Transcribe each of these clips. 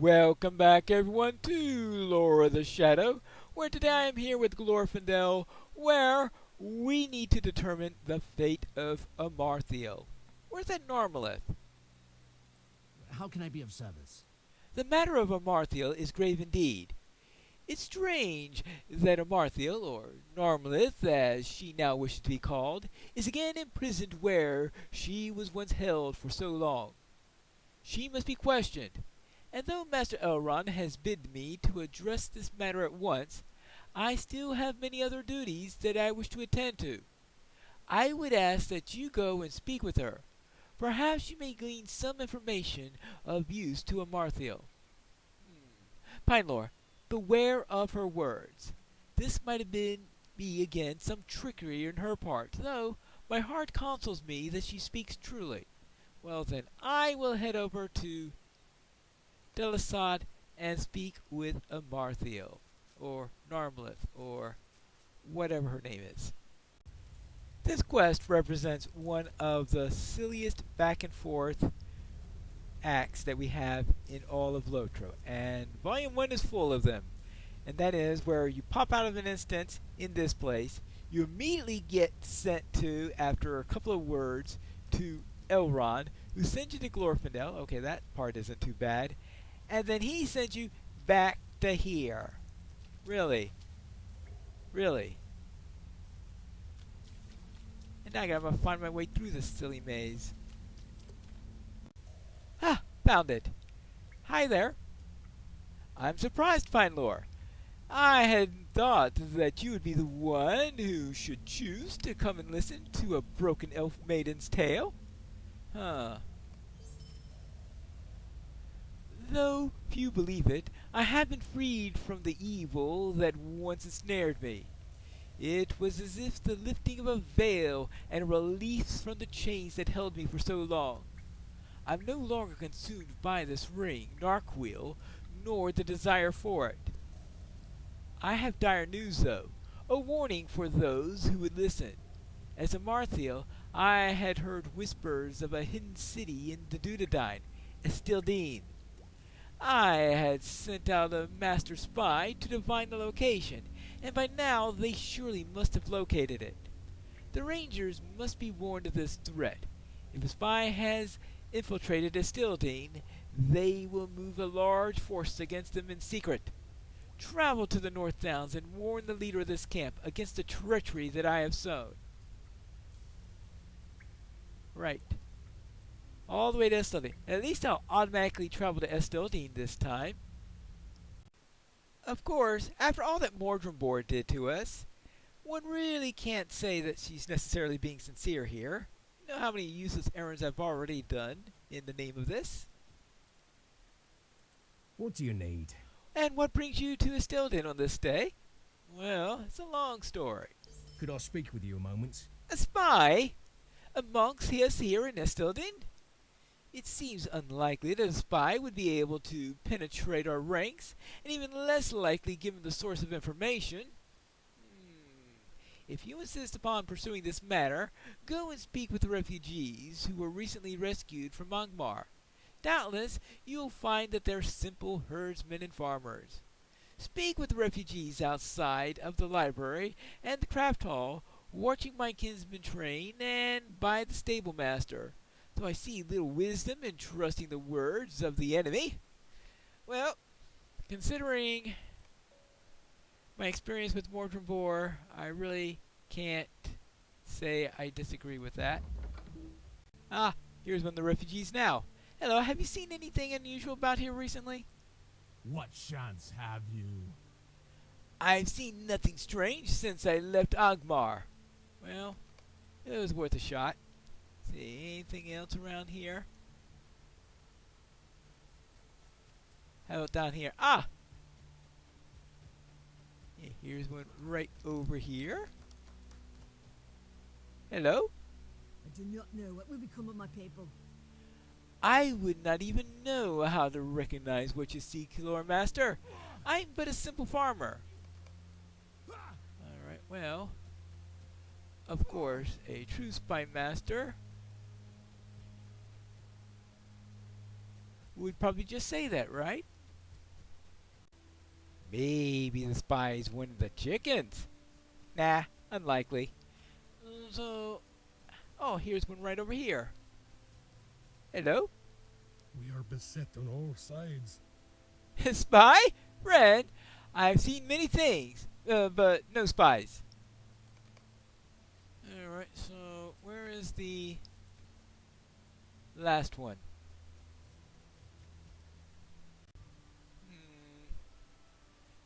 Welcome back, everyone, to Lore of the Shadow, where today I am here with Glorfindel, where we need to determine the fate of Amarthiel. Where's that Narmalith? How can I be of service? The matter of Amarthiel is grave indeed. It's strange that Amarthiel, or Narmalith as she now wishes to be called, is again imprisoned where she was once held for so long. She must be questioned. And though Master Elrond has bid me to address this matter at once, I still have many other duties that I wish to attend to. I would ask that you go and speak with her. Perhaps you may glean some information of use to Amarthiel. Pinelore, beware of her words. This might have been be again some trickery on her part, though my heart counsels me that she speaks truly. Well then, I will head over to Delisad and speak with Amarthiel, or Narmalith, or whatever her name is. This quest represents one of the silliest back and forth acts that we have in all of Lotro, and Volume 1 is full of them. And that is where you pop out of an instance in this place, you immediately get sent to, after a couple of words, to Elrond, who sends you to Glorfindel. Okay, that part isn't too bad. And then he sends you back to here. Really? Really? And now I gotta find my way through this silly maze. Ah, found it. Hi there. I'm surprised, Pinelore. I had thought that you would be the one who should choose to come and listen to a broken elf maiden's tale. Huh. Though few believe it, I have been freed from the evil that once ensnared me. It was as if the lifting of a veil and a release from the chains that held me for so long. I'm no longer consumed by this ring, Narquil, nor the desire for it. I have dire news, though, a warning for those who would listen. As a Amarthiel, I had heard whispers of a hidden city in the Dunedain, Estildine. I had sent out a master spy to divine the location, and by now they surely must have located it. The rangers must be warned of this threat. If a spy has infiltrated Estildine, they will move a large force against them in secret. Travel to the North Downs and warn the leader of this camp against the treachery that I have sown. Right. All the way to Estildine. At least I'll automatically travel to Estildine this time. Of course, after all that Mordrembor did to us, one really can't say that she's necessarily being sincere here. You know how many useless errands I've already done in the name of this? What do you need? And what brings you to Estildine on this day? Well, it's a long story. Could I speak with you a moment? A spy? Amongst us here in Estildine? It seems unlikely that a spy would be able to penetrate our ranks, and even less likely given the source of information. If you insist upon pursuing this matter, go and speak with the refugees who were recently rescued from Angmar. Doubtless, you'll find that they're simple herdsmen and farmers. Speak with the refugees outside of the library and the craft hall, watching my kinsman train, and by the stable master. Though I see little wisdom in trusting the words of the enemy. Well, considering my experience with Mordrembor, I really can't say I disagree with that. Ah, here's one of the refugees now. Hello, have you seen anything unusual about here recently? What chance have you? I've seen nothing strange since I left Angmar. Well, it was worth a shot. See anything else around here? How about down here? Ah! Yeah, here's one right over here. Hello? I do not know what will become of my people. I would not even know how to recognize what you seek, Lord Master. I'm but a simple farmer. Alright, well, of course, a true spy master would probably just say that, right? Maybe the spy's one of the chickens. Nah, unlikely. Oh, here's one right over here. Hello? We are beset on all sides. Spy? Friend, I've seen many things, but no spies. Alright, so where is the last one?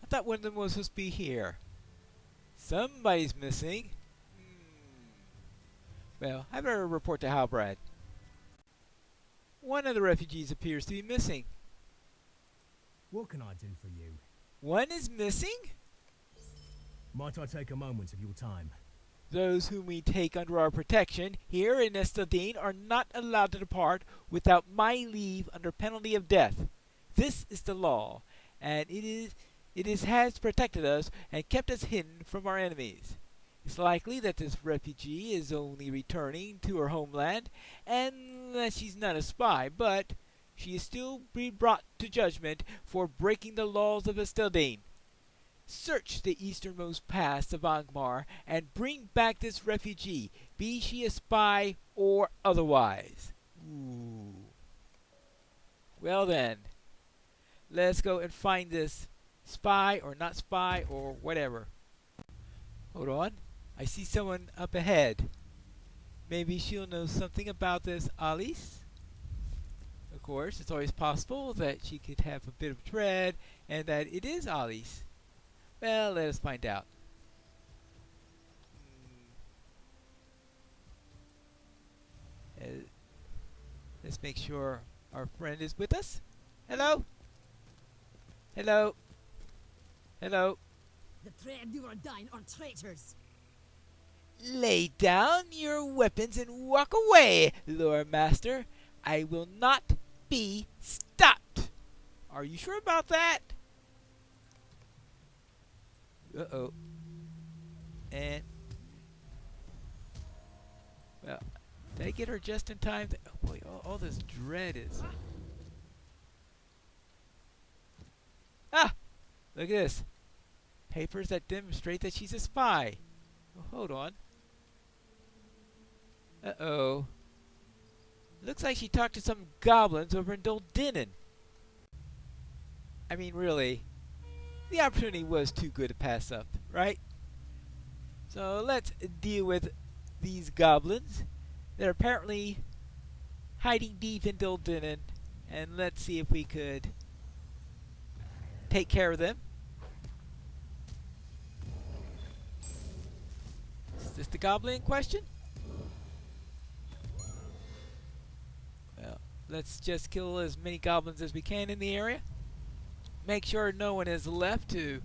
I thought one of them was supposed to be here. Somebody's missing. Well, I better report to Halbrad. One of the refugees appears to be missing. What can I do for you? One is missing? Might I take a moment of your time? Those whom we take under our protection here in Estaldine are not allowed to depart without my leave under penalty of death. This is the law, and it has protected us and kept us hidden from our enemies. It's likely that this refugee is only returning to her homeland, unless she's not a spy, but she is still be brought to judgment for breaking the laws of Estaldine. Search the easternmost pass of Angmar and bring back this refugee, be she a spy or otherwise. Ooh. Well then, let's go and find this spy or not spy or whatever. Hold on, I see someone up ahead. Maybe she'll know something about this Alice. Of course, it's always possible that she could have a bit of dread and that it is Alice. Well, let us find out. Let's make sure our friend is with us. Hello? Hello? Hello? The Thread you are dying are traitors. Lay down your weapons and walk away, Lord Master. I will not be stopped. Are you sure about that? Uh-oh. And... well, did I get her just in time? Oh boy, all this dread is... ah! Look at this. Papers that demonstrate that she's a spy. Oh, hold on. Uh-oh. Looks like she talked to some goblins over in Doldinin. I mean, really, the opportunity was too good to pass up, right? So let's deal with these goblins. They're apparently hiding deep in Doldinin, and let's see if we could take care of them. Is this the goblin in question? Well, let's just kill as many goblins as we can in the area. Make sure no one is left to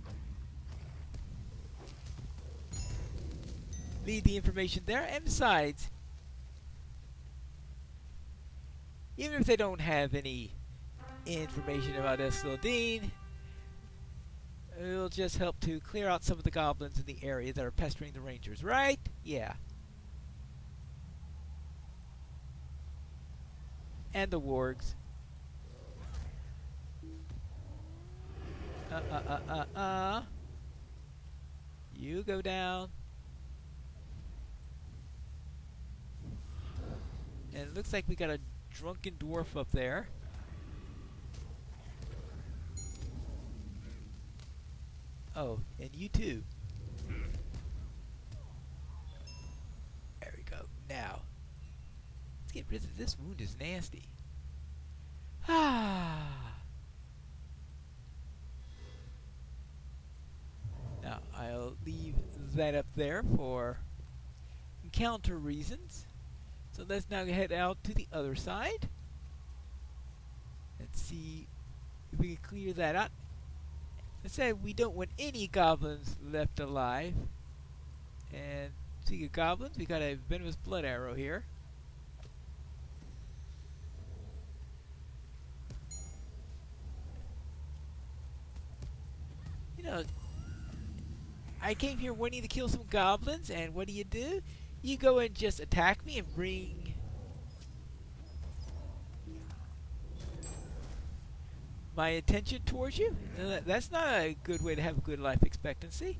leave the information there. And besides, even if they don't have any information about Estaldine, it'll just help to clear out some of the goblins in the area that are pestering the rangers, right? Yeah. And the wargs. You go down. And it looks like we got a drunken dwarf up there. Oh, and you too. There we go. Now, let's get rid of this wound. Is nasty. Ah. Now, I'll leave that up there for encounter reasons. So let's now head out to the other side. Let's see if we can clear that out. Let's say we don't want any goblins left alive. And speaking of goblins, we got a venomous blood arrow here. You know, I came here wanting to kill some goblins, and what do? You go and just attack me and my attention towards you. That's not a good way to have a good life expectancy.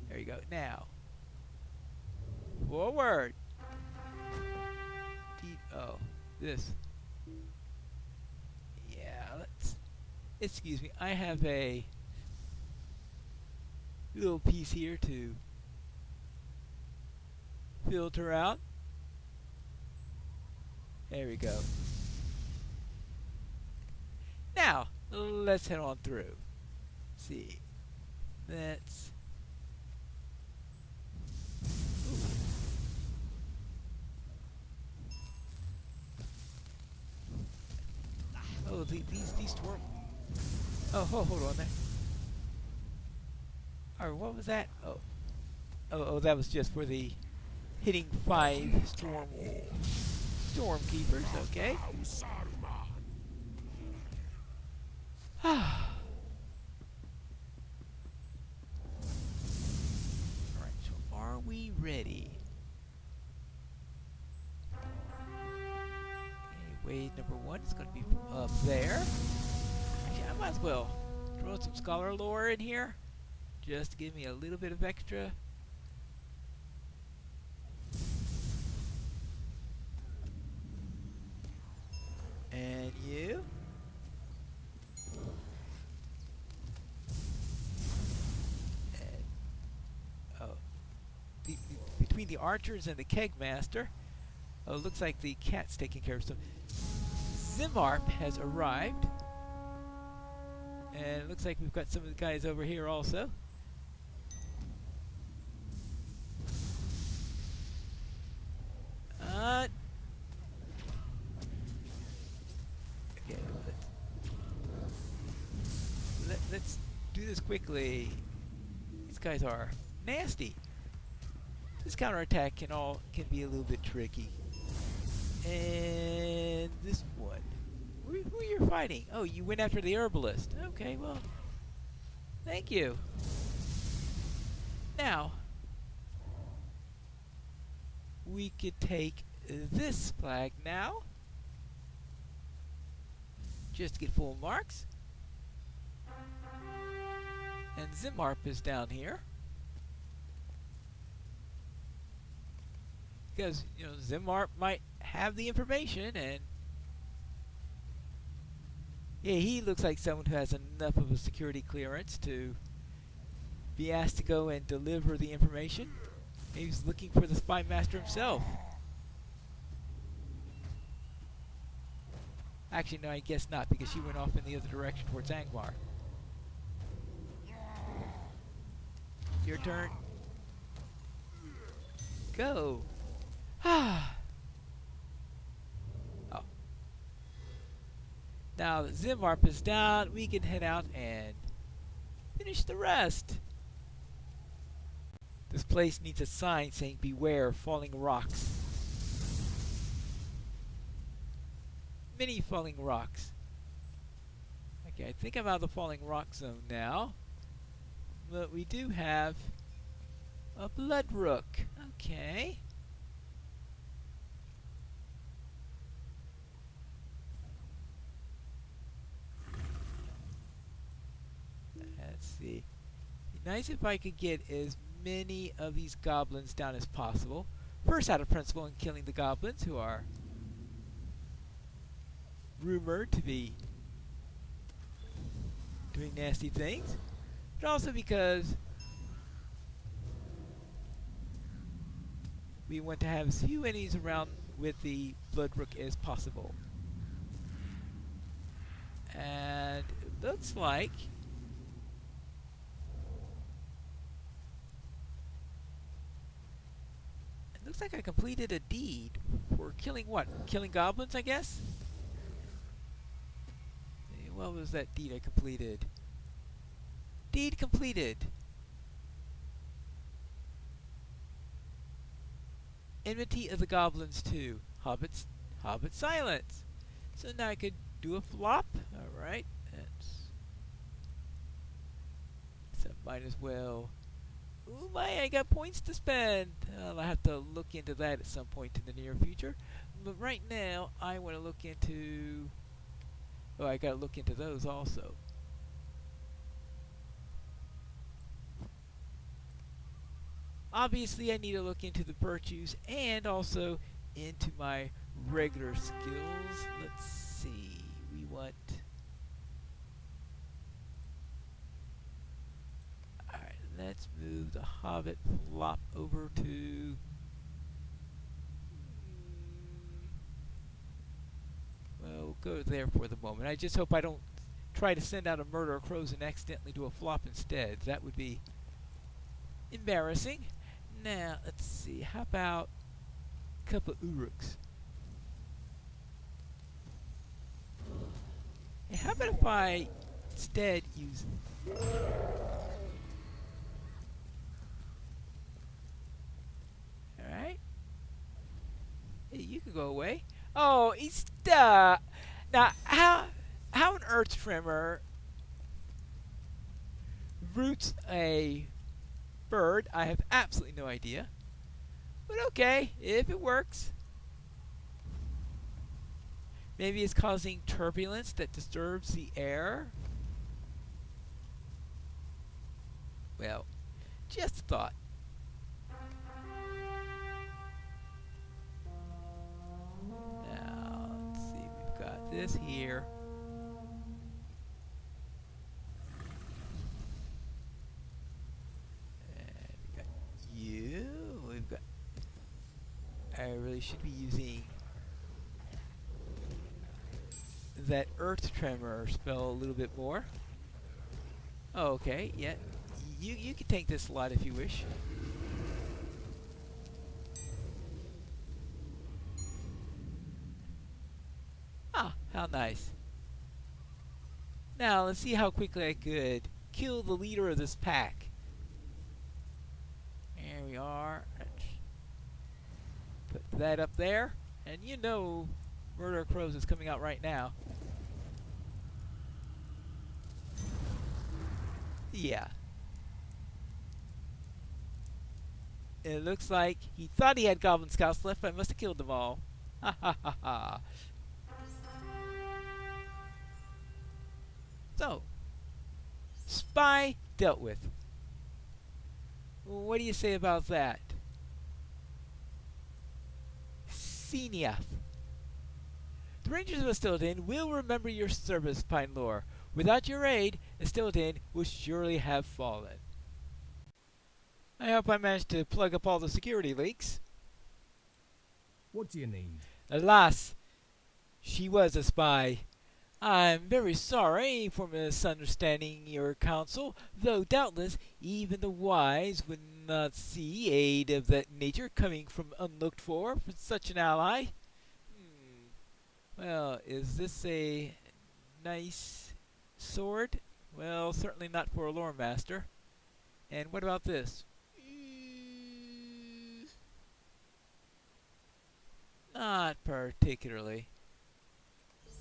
There you go. Now, forward. Oh, this. Yeah, let's. Excuse me. I have a little piece here to filter out. There we go. Now, let's head on through. See. Let's. Oh, these storm. Oh, hold on there. Alright, what was that? Oh, that was just for the hitting 5 stormkeepers. Okay. Alright, so are we ready? Wave number 1 is going to be up there. Actually, I might as well throw some scholar lore in here, just to give me a little bit of extra. And you. And, between the archers and the kegmaster, oh, it looks like the cat's taking care of some. Zimarp has arrived. And it looks like we've got some of the guys over here also. Okay, let's do this quickly. These guys are nasty. This counterattack can be a little bit tricky. And this one. Who you're fighting? Oh, you went after the herbalist. Okay, well, thank you. Now, we could take this flag now, just to get full marks. And Zimarp is down here. Because, you know, Zimarp might have the information, and yeah, he looks like someone who has enough of a security clearance to be asked to go and deliver the information. Maybe he's looking for the spy master himself. Actually, no, I guess not, because she went off in the other direction towards Angmar. Your turn. Go. Ah. Oh. Now that Zimarp is down, we can head out and finish the rest. This place needs a sign saying beware falling rocks. Many falling rocks. Okay, I think I'm out of the falling rock zone now. But we do have a blood rook. Okay. Let's see. It'd be nice if I could get as many of these goblins down as possible. First out of principle in killing the goblins, who are rumored to be doing nasty things, but also because we want to have as few enemies around with the Bloodrook as possible. And it looks like I completed a deed for killing what? Killing goblins, I guess? What was that deed I completed? Deed completed. Enmity of the Goblins 2. Hobbit silence. So now I could do a flop. Alright. So might as well. Ooh my, I got points to spend. I'll have to look into that at some point in the near future. But right now, I want to look into Oh, I gotta look into those also. Obviously, I need to look into the virtues and also into my regular skills. Let's see. We want... Alright, let's move the Hobbit flop over to... Well, we'll go there for the moment. I just hope I don't try to send out a murder of crows and accidentally do a flop instead. That would be embarrassing. Now, let's see. How about a couple of Uruks? Hey, how about if I instead use... Alright. Hey, you can go away. Oh, he's stuck. Now, how an earth tremor roots a bird, I have absolutely no idea. But okay, if it works. Maybe it's causing turbulence that disturbs the air. Well, just a thought. Now, let's see, we've got this here. And we've got you. We've got... I really should be using that earth tremor spell a little bit more. Oh, okay, yeah. You can take this slot if you wish. Ah, how nice. Now, let's see how quickly I could kill the leader of this pack. There we are. Let's put that up there. And you know Murder of Crows is coming out right now. Yeah. It looks like he thought he had Goblin Scouts left, but I must have killed them all. Ha ha ha ha. So, spy dealt with. What do you say about that? Seniath. The Rangers of Estilden will remember your service, Pine Lore. Without your aid, Estilden would surely have fallen. I hope I managed to plug up all the security leaks. What do you need? Alas, she was a spy. I'm very sorry for misunderstanding your counsel, though doubtless even the wise would not see aid of that nature coming from unlooked for such an ally. Well, is this a nice sword? Well, certainly not for a lore master. And what about this? Not particularly.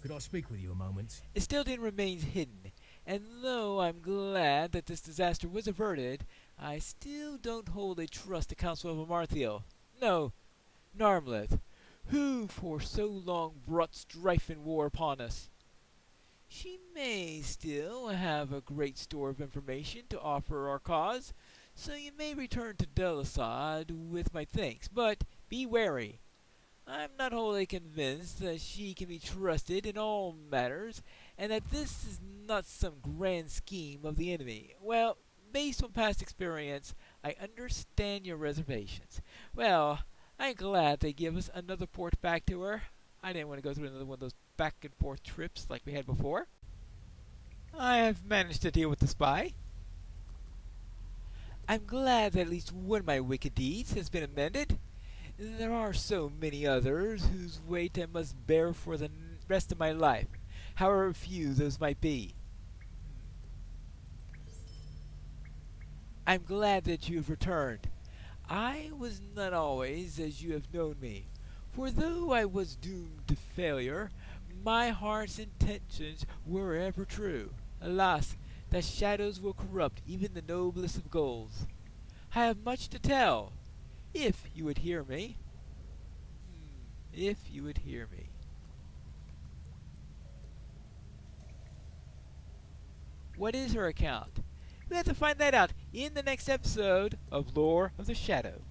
Could I speak with you a moment? Estilden remains hidden, and though I'm glad that this disaster was averted, I still don't wholly trust the Council of Amarthiel. No, Narmleth, who for so long brought strife and war upon us. She may still have a great store of information to offer our cause, so you may return to Delisad with my thanks, but be wary. I'm not wholly convinced that she can be trusted in all matters, and that this is not some grand scheme of the enemy. Well, based on past experience, I understand your reservations. Well, I'm glad they give us another port back to her. I didn't want to go through another one of those back and forth trips like we had before. I have managed to deal with the spy. I'm glad that at least one of my wicked deeds has been amended. There are so many others whose weight I must bear for the rest of my life, however few those might be. I'm glad that you have returned. I was not always as you have known me, for though I was doomed to failure, my heart's intentions were ever true. Alas, that shadows will corrupt even the noblest of goals. I have much to tell. If you would hear me. If you would hear me. What is her account? We have to find that out in the next episode of Lore of the Shadow.